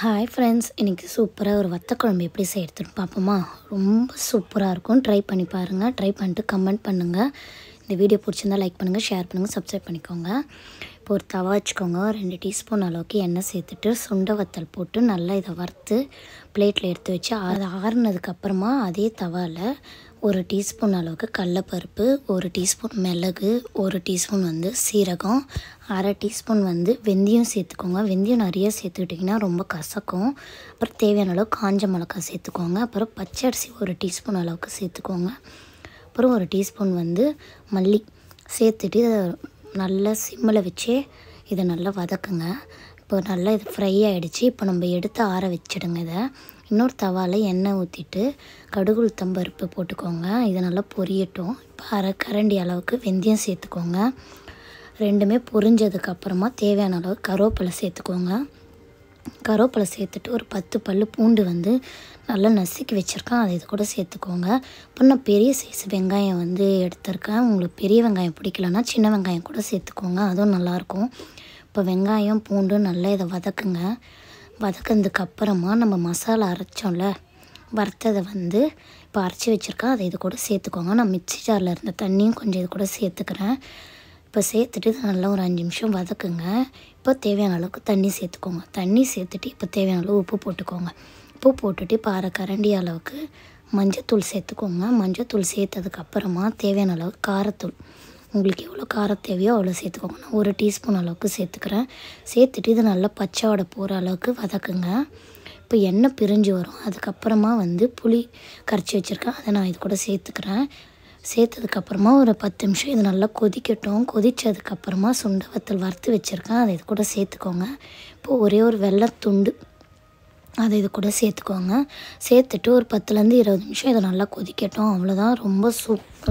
Hi friends, இன்றைக்கி சூப்பராக ஒரு வத்த குழம்பு எப்படி செய்யறதுன்னு பார்ப்போமா? ரொம்ப சூப்பராக இருக்கும். ட்ரை பண்ணி பாருங்கள். ட்ரை பண்ணிட்டு கமெண்ட் பண்ணுங்கள். இந்த வீடியோ பிடிச்சிருந்தால் லைக் பண்ணுங்கள், ஷேர் பண்ணுங்கள், சப்ஸ்கிரைப் பண்ணிக்கோங்க. இப்போ ஒரு தவா வச்சுக்கோங்க. 2 டீஸ்பூன் அளவுக்கு எண்ணெய் சேர்த்துட்டு சுண்டை வத்தல் போட்டு நல்லா இதை வறுத்து பிளேட்டில் எடுத்து வச்சு அது ஆறுனதுக்கப்புறமா அதே தவாவில் 1 டீஸ்பூன் அளவுக்கு கடலப்பருப்பு, 1 டீஸ்பூன் மிளகு, 1 டீஸ்பூன் சீரகம், 1/2 டீஸ்பூன் வெந்தயம் சேர்த்துக்கோங்க. வெந்தயம் நிறைய சேர்த்துக்கிட்டிங்கன்னா ரொம்ப கசக்கும். அப்புறம் தேவையான அளவு காஞ்ச மிளகாய் சேர்த்துக்கோங்க. அப்புறம் பச்சை அரிசி 1 டீஸ்பூன் அளவுக்கு சேர்த்துக்கோங்க. அப்புறம் 1 டீஸ்பூன் மல்லி சேர்த்துட்டு இதை நல்லா சிம்மில் வச்சு இதை நல்லா வதக்குங்க. இப்போ நல்லா இது ஃப்ரை ஆகிடுச்சு. இப்போ நம்ம எடுத்து ஆற வச்சிடுங்க. இதை இன்னொரு தவாவில் எண்ணெய் ஊற்றிட்டு கடுகு உளுத்தம் பருப்பு போட்டுக்கோங்க. இதை நல்லா பொரியட்டும். இப்போ 1/2 கரண்டி அளவுக்கு வெந்தயம் சேர்த்துக்கோங்க. ரெண்டுமே பொரிஞ்சதுக்கப்புறமா தேவையான அளவு கருவேப்பிலை சேர்த்துக்கோங்க. கருவேப்பிலை சேர்த்துட்டு ஒரு 10 பல் பூண்டு நல்லா நசுக்கி வச்சுருக்கேன், அதை இது கூட சேர்த்துக்கோங்க. இப்போ நான் பெரிய சைஸ் வெங்காயம் எடுத்திருக்கேன். உங்களுக்கு பெரிய வெங்காயம் பிடிக்கலன்னா சின்ன வெங்காயம் கூட சேர்த்துக்கோங்க, அதுவும் நல்லாயிருக்கும். இப்போ வெங்காயம் பூண்டு நல்லா இதை வதக்குங்க. வதக்கினதுக்கப்புறமா நம்ம மசாலா அரைச்சோம்ல, வறுத்ததை இப்போ அரைச்சி வச்சுருக்கேன், அதை இது கூட சேர்த்துக்கோங்க. நான் மிக்ஸி ஜாரில் இருந்த தண்ணியும் கொஞ்சம் இது கூட சேர்த்துக்கிறேன். இப்போ சேர்த்துட்டு இதை நல்லா ஒரு 5 நிமிஷம் வதக்குங்க. இப்போ தேவையான அளவுக்கு தண்ணி சேர்த்துக்கோங்க. தண்ணி சேர்த்துட்டு இப்போ தேவையான அளவு உப்பு போட்டுக்கோங்க. உப்பு போட்டுட்டு இப்போ 1/2 கரண்டி அளவுக்கு மஞ்சத்தூள் சேர்த்துக்கோங்க. மஞ்சத்தூள் சேர்த்ததுக்கப்புறமா தேவையான அளவு காரத்தூள், உங்களுக்கு எவ்வளோ காரம் தேவையோ அவ்வளோ சேர்த்துக்கோங்க. நான் 1 டீஸ்பூன் அளவுக்கு சேர்த்துக்கிறேன். சேர்த்துட்டு இது நல்லா பச்சை வடை போகிற அளவுக்கு வதக்குங்க. இப்போ எண்ணெய் பிரிஞ்சு வரும். அதுக்கப்புறமா புளி கரைச்சி வச்சுருக்கேன், அதை நான் இது கூட சேர்த்துக்கிறேன். சேர்த்ததுக்கப்புறமா ஒரு 10 நிமிஷம் இது நல்லா கொதிக்கட்டும். கொதித்ததுக்கப்புறமா சுண்டை வத்தல் வறுத்து வச்சுருக்கேன், அதை இது கூட சேர்த்துக்கோங்க. இப்போது ஒரே ஒரு வெள்ளைத்துண்டு அதை இது கூட சேர்த்துக்கோங்க. சேர்த்துட்டு ஒரு 10லேருந்து 20 நிமிஷம் இதை நல்லா கொதிக்கட்டும். அவ்வளோதான்.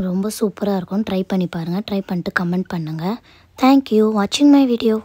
ரொம்ப சூப்பராக இருக்கும். ட்ரை பண்ணி பாருங்கள். ட்ரை பண்ணிட்டு கமெண்ட் பண்ணுங்கள். தேங்க்யூ வாட்சிங் மை வீடியோ.